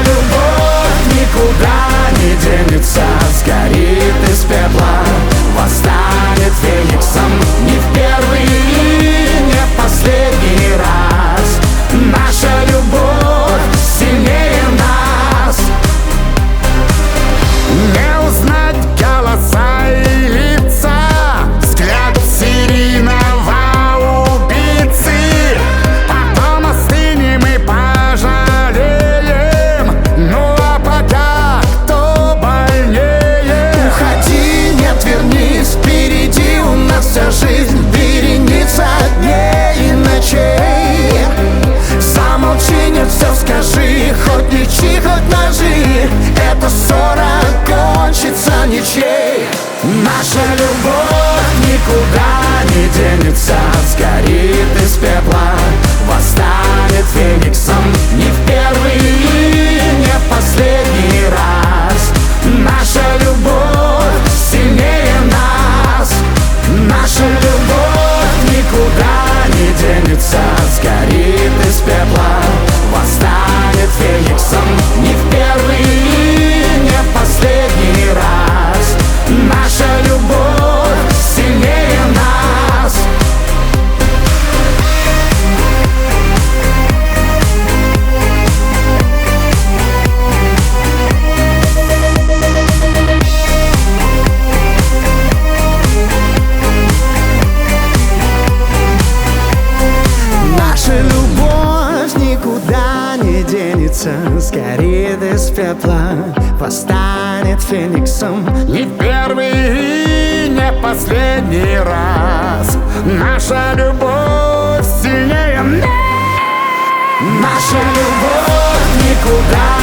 любовь никуда не денется, сгорит из пепла, восстанет фениксом. Не в первый и не в последний раз. Наша любовь сильнее нас. Не узнать голоса и лица, взгляд серийного убийцы. Потом остынем и пожалеем. Ну а пока кто больнее? Уходи, нет, вернись, впереди у нас вся жизнь, вереница дней и ночей. Замолчи, нет, все скажи, хоть мечи, хоть ножи, эта ссора кончится ничей. Наша любовь никуда не денется, сгорит из пепла, восстанет фениксом. Не в первый и не в последний раз. Наша любовь сильнее нас. Наша любовь никуда не денется, сгорит из пепла, восстанет фениксом. Не в первый и не в последний раз. Наша любовь сильнее нас. Наша любовь никуда не денется, сгорит из пепла, восстанет фениксом. Не в первый и не в последний раз. Наша любовь сильнее нас. Наша любовь никуда